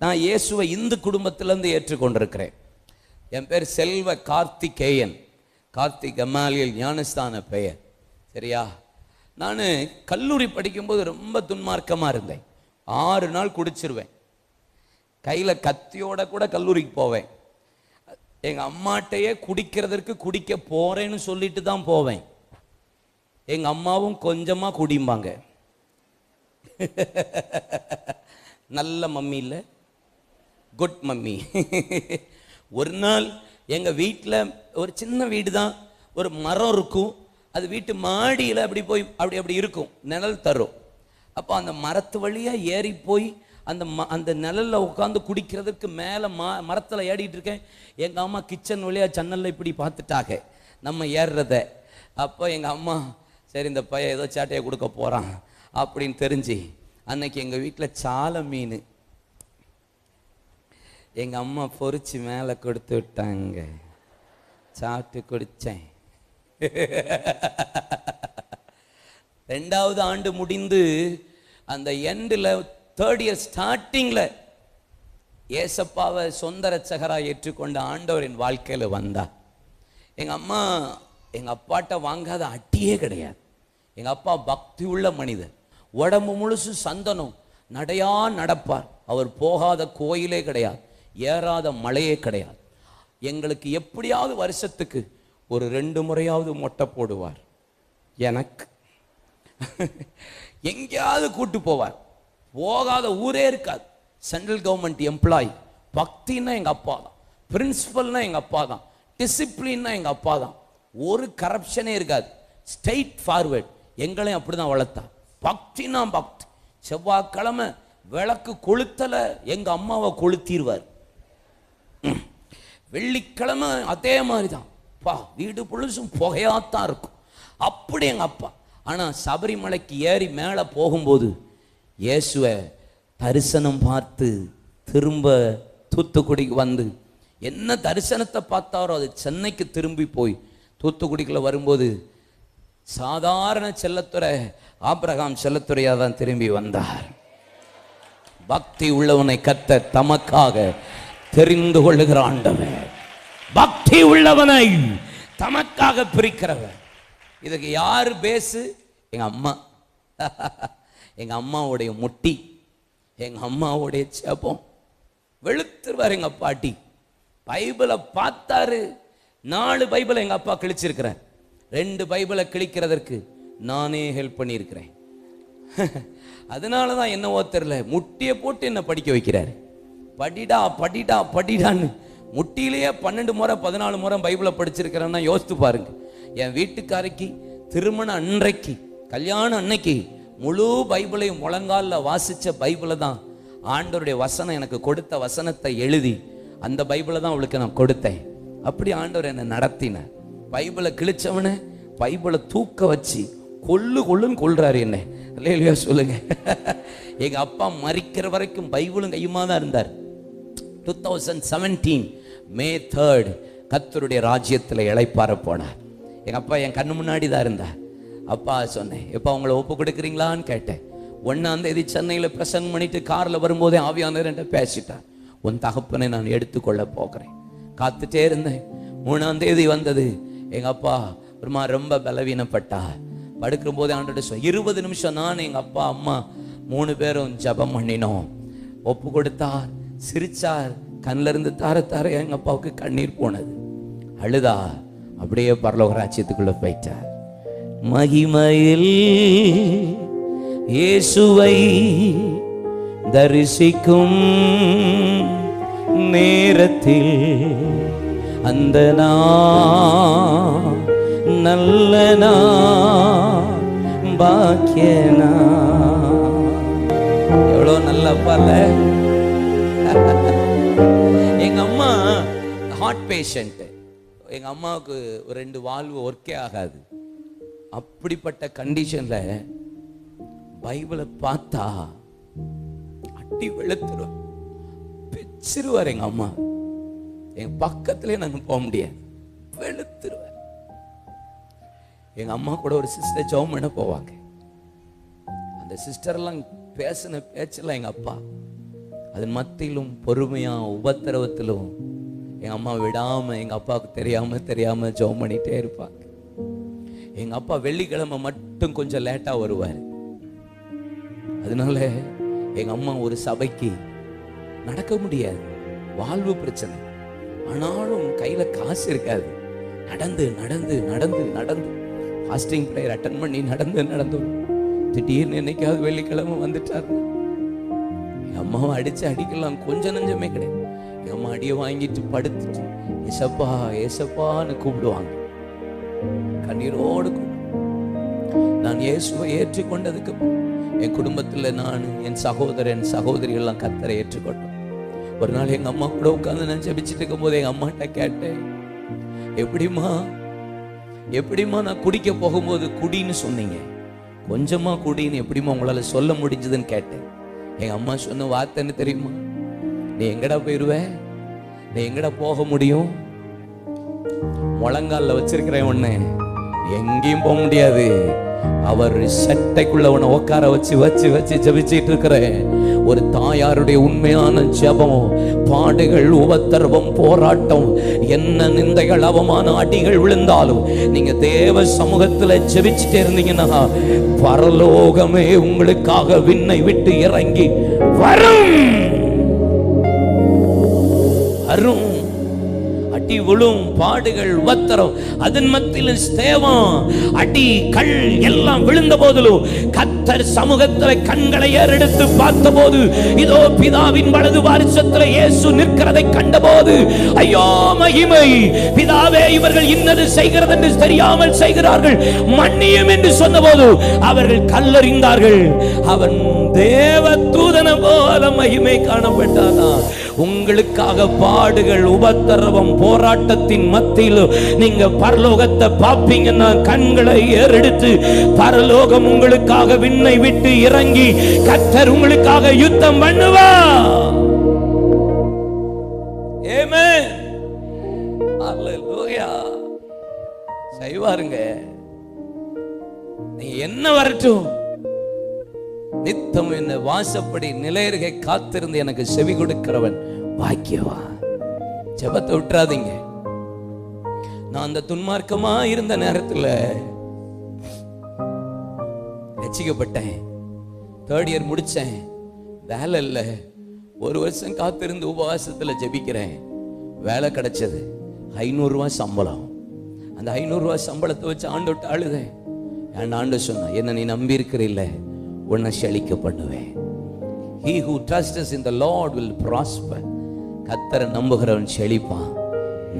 நான் இயேசுவை இந்து குடும்பத்திலேருந்து ஏற்றுக்கொண்டிருக்கிறேன். என் பேர் செல்வ கார்த்திகேயன். கார்த்திக் கமாலியல் ஞானஸ்தான பெயர். சரியா? நான் கல்லூரி படிக்கும்போது ரொம்ப துன்மார்க்கமாக இருந்தேன். 6 நாள் குடிச்சிருவேன். கையில் கத்தியோட கூட கல்லூரிக்கு போவேன். எங்கள் அம்மாட்டையே குடிக்கிறதற்கு குடிக்க போகிறேன்னு சொல்லிட்டு தான் போவேன். எங்கள் அம்மாவும் கொஞ்சமாக குடிம்பாங்க. நல்ல மம்மி இல்லை, குட் மம்மி. ஒரு நாள் எங்கள் வீட்டில் ஒரு சின்ன வீடு தான், ஒரு மரம் இருக்கும். அது வீட்டு மாடியில் அப்படி போய் அப்படி இருக்கும், நிழல் தரும். அப்போ அந்த மரத்து வழியாக ஏறி போய் அந்த நிழலில் உட்காந்து குடிக்கிறதுக்கு மேலே மரத்தில் ஏறிட்டு இருக்கேன். எங்கள் அம்மா கிச்சன் வழியாக ஜன்னலில் இப்படி பார்த்துட்டாங்க நம்ம ஏறுறத. அப்போ எங்கள் அம்மா சரி இந்த பையன் ஏதோ சாட்டையை கொடுக்க போகிறான் அப்படின்னு தெரிஞ்சு அன்னைக்கு எங்கள் வீட்டில் சாலை மீன் எங்கள் அம்மா பொறிச்சு மேலே கொடுத்து விட்டாங்க. சாப்பிட்டு குடித்தேன். 2வது ஆண்டு முடிந்து அந்த எண்டில் 3rd இயர் ஸ்டார்டிங்கில் ஏசப்பாவை சொந்த ரட்சகராக ஏற்றுக்கொண்ட ஆண்டவர் என் வாழ்க்கையில் வந்தார். எங்கள் அம்மா எங்கள் அப்பாட்ட வாங்காத அட்டியே கிடையாது. எங்கள் அப்பா பக்தி உள்ள மனிதர். உடம்பு முழுசு சந்தனம், நடையா நடப்பார். அவர் போகாத கோயிலே கிடையாது, ஏறாத மலையே கிடையாது. எங்களுக்கு எப்படியாவது வருஷத்துக்கு ஒரு 2 முறையாவது மொட்டை போடுவார். எனக்கு எங்கேயாவது கூட்டு போவார். போகாத ஊரே இருக்காது. Central government employee. பக்தின்னா எங்கள் அப்பா தான், பிரின்சிபல்னா எங்கள் அப்பா தான், டிசிப்ளின்னா எங்கள் அப்பா தான். ஒரு கரப்ஷனே இருக்காது. Straight forward. எங்களையும் அப்படி தான் வளர்த்தா. பக்தினா பக்தி. செவ்வாய்க்கிழமை விளக்கு கொளுத்தலை எங்கள் அம்மாவை கொளுத்திடுவார். வெள்ளிக்கிழமை அதே மாதிரி தான். வீடு புழுசும் புகையாத்தான் இருக்கும். அப்படி எங்கள் அப்பா. ஆனால் சபரிமலைக்கு ஏறி மேலே போகும்போது இயேசுவை தரிசனம் பார்த்து திரும்ப தூத்துக்குடிக்கு வந்து என்ன தரிசனத்தை பார்த்தாரோ அது சென்னைக்கு திரும்பி போய் தூத்துக்குடிக்குள்ள வரும்போது சாதாரண செல்லத்துறை ஆபிரகாம் செல்லத்துறையாக தான் திரும்பி வந்தார். பக்தி உள்ளவனை கர்த்தர் தமக்காக தெரிந்து கொள்ளுகிற ஆண்டவர். பக்தி உள்ளவனை தமக்காக பிரிக்கிறவர். இதுக்கு யாரு பேசு? எங்க அம்மா. எங்க அம்மாவுடைய முட்டி, எங்க அம்மாவுடைய சேப்பம். வெளுத்துருவார் எங்க பாட்டி. பைபிளை பார்த்தாரு. 4 பைபிளை எங்க அப்பா கிழிச்சிருக்கிறார். 2 பைபிளை கிழிக்கிறதற்கு நானே ஹெல்ப் பண்ணியிருக்கிறேன். அதனாலதான் என்னவோ தெரியல, முட்டியை போட்டு என்ன படிக்க வைக்கிறாரு. படிடா படிடா படிடான்னு முட்டியிலேயே 12 முறை 14 முறை பைபிளை படிச்சிருக்கிறேன்னா யோசித்து பாருங்க. என் வீட்டுக்காரைக்கு திருமண அன்றைக்கு, கல்யாணம் அன்னைக்கு முழு பைபிளையும் முழங்காலில் வாசிச்ச பைபிளை தான் ஆண்டவருடைய வசனம் எனக்கு கொடுத்த வசனத்தை எழுதி அந்த பைபிளை தான் அவளுக்கு நான் கொடுத்தேன். அப்படி ஆண்டவர் என்னை நடத்தினார். பைபிளை கிழிச்சவன பைபிளை தூக்க வச்சு கொல்லுன்னு கொள்றாரு என்ன. இல்லையா சொல்லுங்க. எங்க அப்பா மரிக்கிற வரைக்கும் பைபிளும் கையுமா தான் இருந்தார். 2017 May 3rd கர்த்தருடைய ராஜ்யத்தில் இளைப்பாற போனார். எங்க அப்பா என் கண்ணு முன்னாடி தான் இருந்தார். அப்பா சொன்னேன், எப்போ அவங்கள ஒப்பு கொடுக்குறீங்களான்னு கேட்டேன். 1ஆம் தேதி சென்னையில் பிரசங்கம் பண்ணிட்டு காரில் வரும்போதே ஆவியானவர் என்கிட்ட பேசிட்டார். உன் தகப்பனை நான் எடுத்துக்கொள்ள போகிறேன். காத்துட்டே இருந்தேன். 3ஆம் தேதி வந்தது. எங்க அப்பா ரொம்ப பலவீனப்பட்டார். படுக்கிற போதே ஆண்டவர்கிட்ட 20 நிமிஷம் நான் எங்க அப்பா அம்மா 3 பேரும் ஜெபம் பண்ணினோம். ஒப்பு கொடுத்தார், சிரிச்சார். கண்ணில் இருந்து தார எங்க அப்பாவுக்கு கண்ணீர் போனது. அழுதா அப்படியே பரலோக ராஜ்யத்துக்குள்ள போயிட்டார். மகிமையில் இயேசுவை தரிசிக்கும் நேரத்தில் அந்த நல்ல பாக்கியனா. எவ்வளோ நல்ல பால. எங்க அம்மா ஹார்ட் பேஷண்ட். எங்க அம்மாவுக்கு 2 வால்வு ஒர்க்கே ஆகாது. அப்படிப்பட்ட கண்டிஷன்ல பைபிளை பார்த்தா அட்டி வெளுத்துருவார், பிச்சிருவார். எங்க அம்மா எங்க பக்கத்திலே நாங்க போக முடியாது, வெளுத்துருவார். எங்க அம்மா கூட ஒரு சிஸ்டர் ஜெபம் பண்ண போவாங்க. அந்த சிஸ்டர் எல்லாம் பேசின பேச்செல்லாம் எங்க அப்பா அதன் மத்தியிலும் பொறுமையா உபத்திரவத்திலும் எங்க அம்மா விடாம எங்க அப்பாவுக்கு தெரியாம ஜெபம் பண்ணிட்டே இருப்பாங்க. எங்க அப்பா வெள்ளிக்கிழமை மட்டும் கொஞ்சம் லேட்டா வருவார். அதனால எங்க அம்மா ஒரு சபைக்கு நடக்க முடியாது, வாழ்வு பிரச்சனை. ஆனாலும் கையில காசு இருக்காது. நடந்து நடந்து நடந்து நடந்து ஃபாஸ்டிங் ப்ரேயர் அட்டன் பண்ணி நடந்து திடீர்னு என்னைக்காவது வெள்ளிக்கிழமை வந்துட்டார். எங்க அம்மாவை அடிக்கலாம், கொஞ்சம் நஞ்சமே கிடையாது. எங்க அம்மா அடியை வாங்கிட்டு படுத்துட்டு ஏசப்பா ஏசப்பான்னு கூப்பிடுவாங்க. கண்ணீரோடு நான் இயேசுவை ஏற்றுக்கொண்டதுக்கு என் குடும்பத்துல நான், என் சகோதரன் சகோதரிகள்லாம் கர்த்தரை ஏற்றுக்கொண்டோம். ஒரு நாள் எங்க அம்மா கூட உட்கார்ந்து நான் ஜெபிச்சுட்டு இருக்கும் போது எங்க அம்மாட்ட கேட்டேன், எப்படிமா நான் குடிக்க போகும்போது குடின்னு சொன்னீங்க, கொஞ்சமா குடின்னு எப்படிமா உங்களால சொல்ல முடிஞ்சதுன்னு கேட்டேன். எங்க அம்மா சொன்ன வார்த்தைன்னு தெரியுமா? நீ எங்கடா போயிருவ, நீ எங்கடா போக முடியும், முழங்கால வச்சிருக்கிறேன் உன்னை, எங்கேயும் போக முடியாது. அவர் சட்டைக்குள்ள உன்னை உட்கார வச்சு வச்சு வச்சு ஜெபிச்சிட்டு இருக்கிறேன். ஒரு தாயாருடைய உண்மையான ஜெபம், பாடுகள் உபத்திரவம் போராட்டம் என்ன நிந்தைகள் அவமான அடிகள் விழுந்தாலும் நீங்க தேவ சமூகத்துல ஜெபிச்சுட்டே இருந்தீங்கன்னா பரலோகமே உங்களுக்காக விண்ணை விட்டு இறங்கி வரும். அடி விழும், பாடுகள் உபத்திரம், அதன் மத்தியில் ஸ்தேவம் அடி கல் எல்லாம் விழுந்த போதிலும் கர்த்தர் சமூகத்தில் கண்களை ஏறெடுத்து பார்த்த போது இதோ பிதாவின் வலது பாரிசத்தில் இயேசு நிற்கிறதை கண்டபோது ஐயோ மகிமை, பிதாவே இவர்கள் இன்னது செய்கிறது என்று தெரியாமல் செய்கிறார்கள், மன்னியும் என்று சொன்னபோது அவர்கள் கல்லறிந்தார்கள். அவன் தேவ தூதன போல மகிமை காணப்பட்டானா. உங்களுக்காக பாடுகள் உபத்திரவம் போராட்டத்தின் மத்தியில் நீங்க பரலோகத்தை பார்ப்பீங்கன்னா கண்களை ஏறெடுத்து பரலோகம் உங்களுக்காக விண்ணை விட்டு இறங்கி கர்த்தர் உங்களுக்காக யுத்தம் பண்ணுவா. ஆமென், ஹல்லேலூயா. செய்வாருங்க. நீ என்ன வரட்டும், நித்தம் என்ன வாசப்படி நிலையருகே காத்திருந்து எனக்கு செவி கொடுக்கிறவன் பாக்கியவா. ஜெபத்தை விட்டுறாதீங்க. நான் அந்த துன்மார்க்கமா இருந்த நேரத்தில் ரட்சிக்கப்பட்டேன். 3rd இயர் முடிச்சேன், வேலை இல்லை. 1 வருஷம் காத்திருந்து உபவாசத்துல ஜெபிக்கிறேன், வேலை கிடைச்சது. 500 ரூபாய் சம்பளம். அந்த 500 ரூபாய் சம்பளத்தை வச்சு ஆண்டோட்டு அழுதேன். என் ஆண்டு சொன்ன, என்ன நீ நம்பி இருக்கிறில்ல, உன்னை செழிக்க பண்ணுவேன். He who trusts in the Lord will prosper. கர்த்தரை நம்புகிறவன் செழிப்பான்.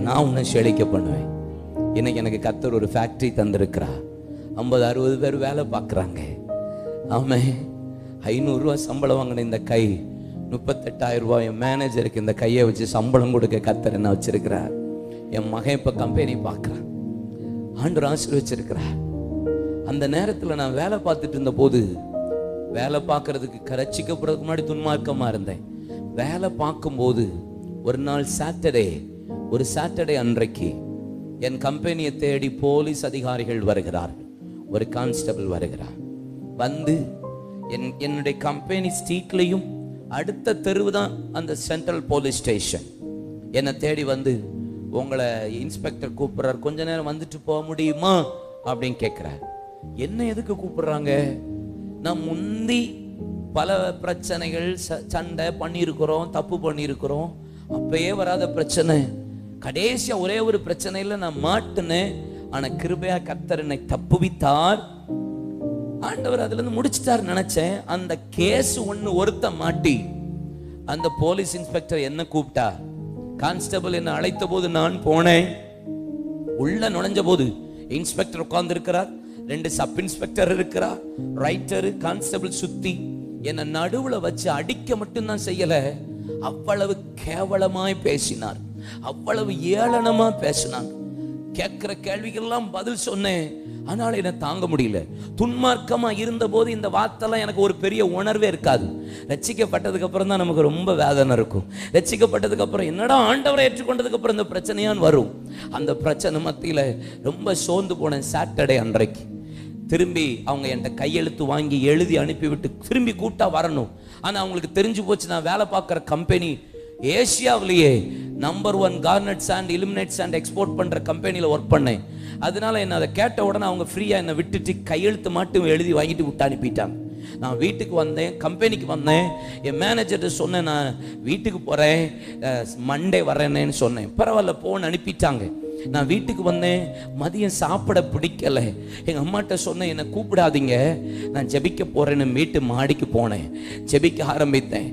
நான் உன்னை செழிக்க பண்ணுவேன். இன்னைக்கு எனக்கு கர்த்தர் ஒரு ஃபேக்டரி தந்திருக்கிறா. 50-60 பேர் வேலை பார்க்குறாங்க. ஆமே, 500 ரூபாய் சம்பளம் வாங்கின இந்த கை 38,000 ரூபாய் என் மேனேஜருக்கு இந்த கையை வச்சு சம்பளம் கொடுக்க கர்த்தர் என்ன வச்சிருக்கிறார். என் மகன் இப்போ கம்பெனி பார்க்குறான், ஆண்டவர் ஆசீர்வச்சிருக்கிறார். அந்த நேரத்தில் நான் வேலை பார்த்துட்டு இருந்த போது, வேலை பார்க்கறதுக்கு ரட்சிக்கப்படுறதுக்கு முன்னாடி துன்மார்க்கமா இருந்தேன். வேலை பார்க்கும்போது ஒரு நாள் ஒரு சாட்டர்டே அன்றைக்கு என் கம்பெனியை தேடி போலீஸ் அதிகாரிகள் வருகிறார்கள். ஒரு கான்ஸ்டபிள் வருகிறார். வந்து என்னுடைய கம்பெனி ஸ்ட்ரீட்லையும் அடுத்த தெருவு தான் அந்த சென்ட்ரல் போலீஸ் ஸ்டேஷன். என்னை தேடி வந்து, உங்களை இன்ஸ்பெக்டர் கூப்பிடுறார், கொஞ்ச நேரம் வந்துட்டு போக முடியுமா அப்படின்னு கேட்கிறார். என்ன எதுக்கு கூப்பிடுறாங்க? நான் முந்தி பல பிரச்சனைகள் சண்டை பண்ணியிருக்கிறோம், தப்பு பண்ணியிருக்கிறோம். அப்பயே வராத பிரச்சனை, கடைசியா ஒரே ஒரு பிரச்சனையில நான் மாட்டினேன். ஆனா கிருபையா கர்த்தர் என்னை தப்புவித்தார். ஆண்டவர் அதுல இருந்து முடிச்சிட்டார் நினைச்சேன். அந்த கேஸ் ஒருத்த மாட்டி அந்த போலீஸ் இன்ஸ்பெக்டர் என்ன கூப்பிட்டா. கான்ஸ்டபிள் என்ன அழைத்த போது நான் போனேன். உள்ள நுழைஞ்ச போது இன்ஸ்பெக்டர் உட்கார்ந்து இருக்கிறார், 2 சப் இன்ஸ்பெக்டர் இருக்கிறார், ரைட்டர், கான்ஸ்டபிள் சுத்தி என்ன நடுவுல வச்சு அடிக்க மட்டும்தான் செய்யல, அவ்வளவு கேவலமாய் பேசினார், அவ்வளவு ஏளனமா பேசினார். கேட்கிற கேள்விகள்லாம் பதில் சொன்னேன். ஆனால் என்ன தாங்க முடியல. துன்மார்க்கமா இருந்த போது இந்த வார்த்தைலாம் எனக்கு ஒரு பெரிய உணர்வே இருக்காது. ரட்சிக்கப்பட்டதுக்கு அப்புறம் தான் நமக்கு ரொம்ப வேதனை இருக்கும். ரட்சிக்கப்பட்டதுக்கு அப்புறம் என்னடா ஆண்டவரை ஏற்றுக்கொண்டதுக்கு அப்புறம் இந்த பிரச்சனையான் வரும். அந்த பிரச்சனை மத்தியில ரொம்ப சோர்ந்து போனேன். சாட்டர்டே அன்றைக்கு திரும்பி அவங்க என்கிட்ட கையெழுத்து வாங்கி எழுதி அனுப்பிவிட்டு திரும்பி கூட்டா வரணும். ஆனால் அவங்களுக்கு தெரிஞ்சு போச்சு நான் வேலை பார்க்குற கம்பெனி ஏசியாவிலேயே number 1 garnet sand ilmenite sand export பண்ணுற கம்பெனியில் ஒர்க் பண்ணேன். அதனால என்ன அதை கேட்ட உடனே அவங்க ஃப்ரீயாக என்னை விட்டுட்டு கையெழுத்து மட்டும் எழுதி வாங்கிட்டு விட்டு அனுப்பிட்டாங்க. நான் வீட்டுக்கு வந்தேன், கம்பெனிக்கு வந்தேன். என் மேனேஜர்கிட்ட சொன்னேன், நான் வீட்டுக்கு போகிறேன், மண்டே வரேன்னு சொன்னேன். பரவாயில்ல போன்னு அனுப்பிட்டாங்க. நான் வீட்டுக்கு வந்தேன், மதியம் சாப்பிட பிடிக்கல. எங்கள் அம்மாட்ட சொன்னேன், என்னை கூப்பிடாதீங்க, நான் ஜெபிக்க போகிறேன்னு வீட்டு மாடிக்கு போனேன். ஜெபிக்க ஆரம்பித்தேன்.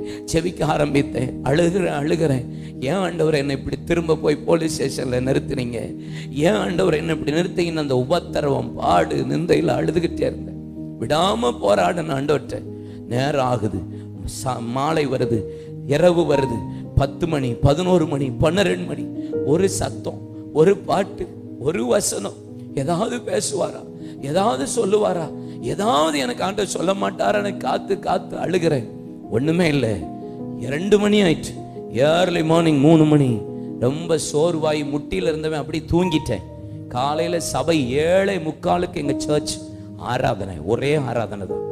அழுகிறேன். ஏன் ஆண்டவர் என்னை இப்படி திரும்ப போய் போலீஸ் ஸ்டேஷனில் நிறுத்தினீங்க? ஏன் ஆண்டவர் என்னை இப்படி நிறுத்திங்கன்னு அந்த உபத்திரவம் பாடு நிந்தையில் அழுதுகிட்டே இருந்தேன். விடாம போராடின ஆண்டவர்கிட்ட. நேரம் ஆகுது, மாலை வருது, இரவு வருது, 10 மணி 11 மணி 12 மணி. ஒரு சத்தம், ஒரு பாட்டு, ஒரு வசனம். ஏதாவது பேசுவாரா, ஏதாவது சொல்லுவாரா, ஏதாவது எனக்கு ஆண்டவர் சொல்ல மாட்டாரான்னு காத்து அழுகிறேன். ஒண்ணுமே இல்லை. 2 மணி ஆயிடுச்சு. ஏர்லி மார்னிங் 3 மணி. ரொம்ப சோர்வாய் முட்டியில் இருந்தவன் அப்படி தூங்கிட்டேன். காலையில சபை 7:45 எங்க சர்ச் ஆராதனை, ஒரே ஆராதனை தான்.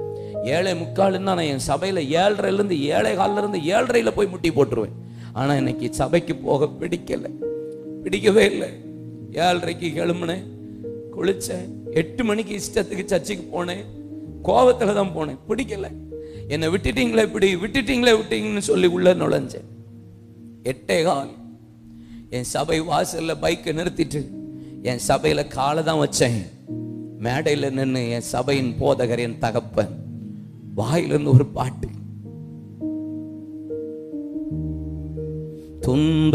7:45 நான் என் சபையில 7:30 7:15 7:30 போய் முட்டி போட்டுருவேன். ஆனா இன்னைக்கு சபைக்கு போக பிடிக்கவே இல்லை. 7:30 கிளம்புனேன், குளிச்சேன். 8 மணிக்கு இஷ்டத்துக்கு சர்ச்சுக்கு போனேன். கோவத்துல தான் போனேன், பிடிக்கல. என்னை விட்டுட்டீங்களேன்னு சொல்லி உள்ள நுழைஞ்சேன். 8:15 என் சபை வாசல்ல பைக்கை நிறுத்திட்டு என் சபையில காலை தான் வச்சேன். மேடையில் நின்று என் சபையின் போதகர், என் தகப்பன் வாயிலிருந்து ஒரு பாட்டு, துன்ப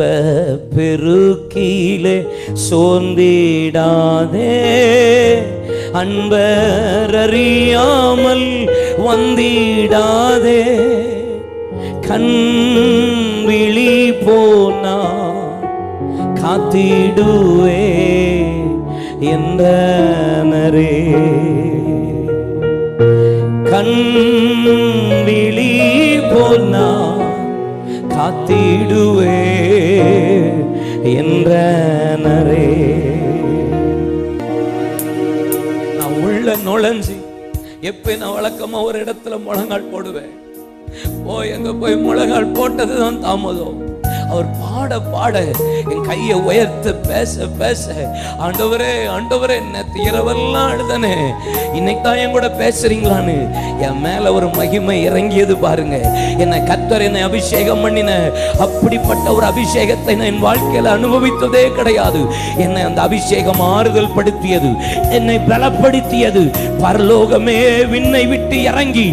பெருக்கிலே சோர்ந்திடாதே, அன்பர் அறியாமல் வந்திடாதே, கண் விழி போனா காத்திடுவே என்றனரே, கண் விழி போனா காத்திடுவே என்றனரே. நான் உள்ள நுழைஞ்சி எப்ப நான் வழக்கமா ஒரு இடத்துல முழங்கால் போடுவேன். எங்க போய் முழங்கால் போட்டதுதான் தாமதம். அவர் பாட என் கையை உயர்த்த பேச ஆண்டவரே நேத்து இரவெல்லாம் அழுதனே, இன்னைக்கு தான் என் கூட பேசுறீங்களான்னு என் மேல ஒரு மகிமை இறங்கியது பாருங்க. கர்த்தர் என்னை அபிஷேகம் பண்ணின அப்படிப்பட்ட ஒரு அபிஷேகத்தை நான் என் வாழ்க்கையில அனுபவித்ததே கிடையாது. என்னை அந்த அபிஷேகம் ஆறுதல் படுத்தியது, என்னை பலப்படுத்தியது. பரலோகமே விண்ணை விட்டு இறங்கி,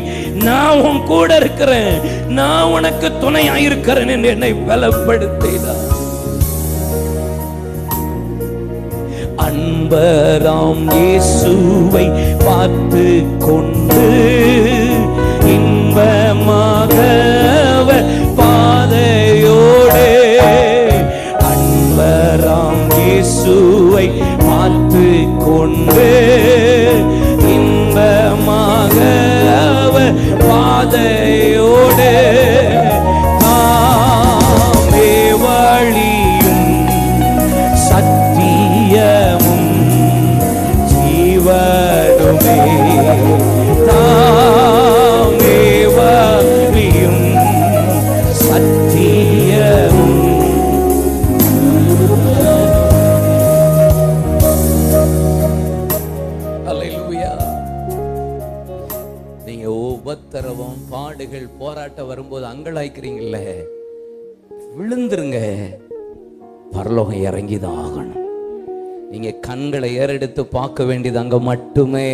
நான் உன் கூட இருக்கிறேன், நான் உனக்கு துணையாயிருக்கிறேன் என்று என்னை பலப்படுத்தினார். அன்பராம் இயேசுவை பார்த்து கொண்டு இன்பமாக பாதையோடு, அன்பராம் இயேசுவை பார்த்து கொண்டு இன்பமாக பாதையோடு, தாமே வழியும் சத்தியமும் ஜீவனுமே, தாமே வழியும் சத்தியமும். அல்லேலூயா. நீங்க உபத்திரவம் பாடுகள் போராட்டம் வரும்போது அங்கலாய்க்கிறீங்கல்ல, விழுந்துருங்க. பரலோகம் இறங்கிதான் ஆகணும். நீங்க கண்களை ஏறெடுத்து பார்க்க வேண்டியது அங்க மட்டுமே.